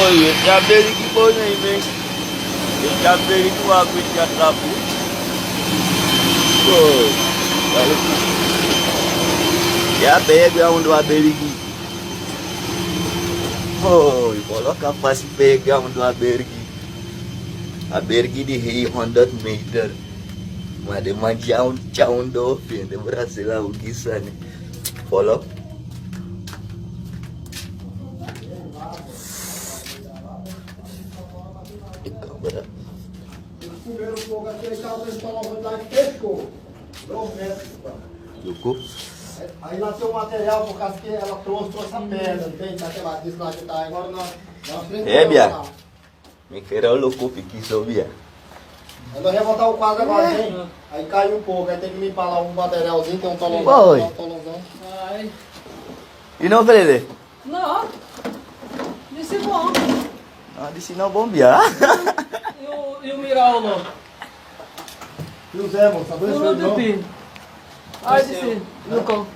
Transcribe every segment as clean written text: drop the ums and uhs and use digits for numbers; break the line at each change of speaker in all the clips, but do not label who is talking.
Oi, já dele que bom aí, vem. Já dele que o água de atrapo. Oi, já pega a onda do berigi. Oi, coloca para se pegar a onda do berigi. A berigi de 100 meter. Mas de manjar um do fim, de Brasil lá o que sabe. Follow.
Comeram fogo aqui, aí tava instalando lá e fechou. 2 metros.
Duku.
Aí lá tem o material, por causa que ela trouxe a pedra, entende? Daquela disso lá que tá. Agora nós
É, Bia. Me quero o louco pique sobia.
Aí nós vamos botar o quadro agora, hein? Aí caiu um pouco, aí tem que limpar lá um materialzinho, tem um
Oi.
tolãozão.
Ai.
E não, Fredê?
Não. Disse bom.
Ah, disse não, bom, Bia.
E o Miraulo?
E o Zé, moço, abençoe de novo.
Tudo Ai, disse. Lucão.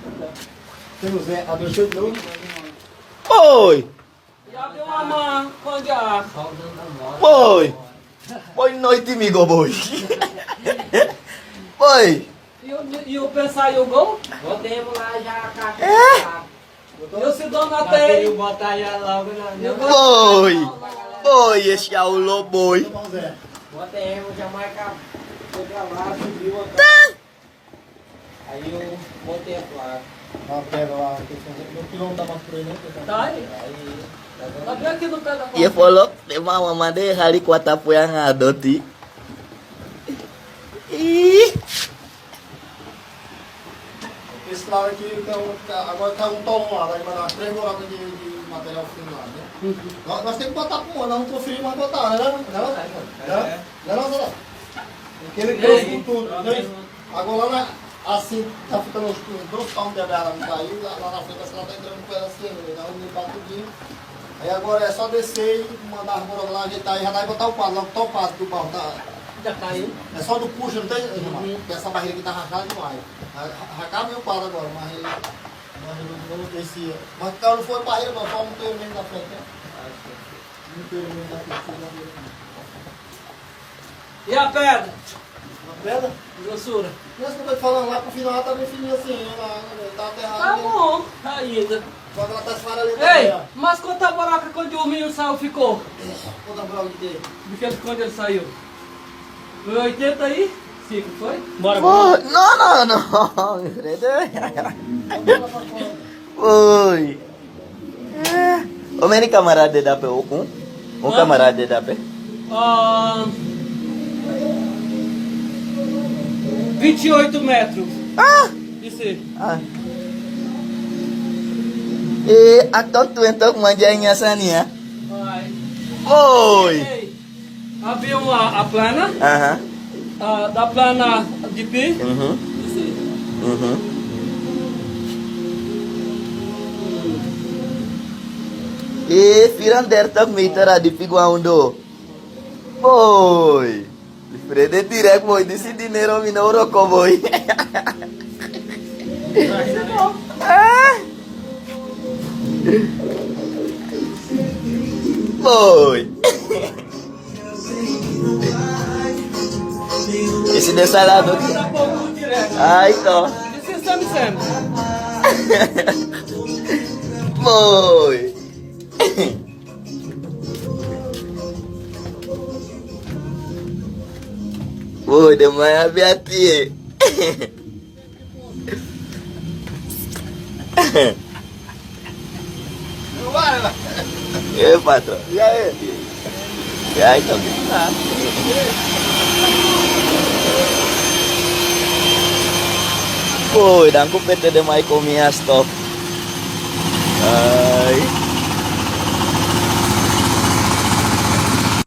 Tem o Zé, abençoe de novo.
Oi!
E abriu uma mão com já.
Oi! Boa noite, amigo, boi. Oi!
E o pensar e o gol?
Botemos lá já a caixa.
E o Sidona tem.
Botar já logo na.
Oi! Oi, esse é o loboi.
Então, Zé.
Botemos, já marca. Foi pra lá, subiu a caixa. Aí eu botei a placa.
Uma pedra lá, no pilão tá mais por aí, né?
Tá aí. Tá bem aqui no pé da
Ia falou, leva uma madeira ali com a tapoeira na doti.
Esse lado aqui, agora tá um tolão lá, vai mandar umas 3 buracos de material fino lá, né? Nós temos que botar pro ano, nós não conferimos, mas botar, né? Não, Zé? Aquele trouxe com tudo, entendeu? Agora lá, assim, tá ficando os 2 palmos de abelha não caiu, lá na frente, essa lá tá entrando um pedacinho, nós vamos limpar tudinho. Aí agora é só descer e mandar as buracas lá, ajeitar e já dá e botar o quadro, logo tá o quadro que o barro tá...
Já caiu.
É só do puxa, não tem, irmão? Porque essa barreira aqui tá rachada demais. Arrancava meu quadro agora, mas ele não descia. Mas não foi barreira, não, só um inteiro mesmo da frente, né? Um inteiro mesmo da frente.
E a pedra?
Uma pedra?
Grossura.
Nessa que eu tô te falando, lá pro final ela tá bem fininha assim, lá, tá aterrada.
Tá bom. Ainda.
Só que ela tá esfarelada
Ei,
também, ó.
mas quanta buraca quando o menino saiu ficou?
Vou dar buraco de dele.
Quando ele saiu? Foi 85, foi? Bora,
Oi! Não, Fredê. Oi! O meu camarada de dape ou um camarada de dape?
28 metros.
Ah!
Isso.
Ah. E atau tu entok manjanya sania.
Vai.
Oi!
Ei, havia a plana,
Aham.
da plana de pi.
Uhum.
Isso.
Uhum. E firander tak meter di piguaundo. Oi! Fredê direct boy, disse dinheiro me não roco boy. Ah! Boy. Esse dessa lado aqui.
Tá pouco direto.
Ah, então.
Isso é sempre.
Boy. Boy, demais a Beatriz. Patrão. E aí? E aí, então. Boy, dan ku PT de mai komi stop. Ay.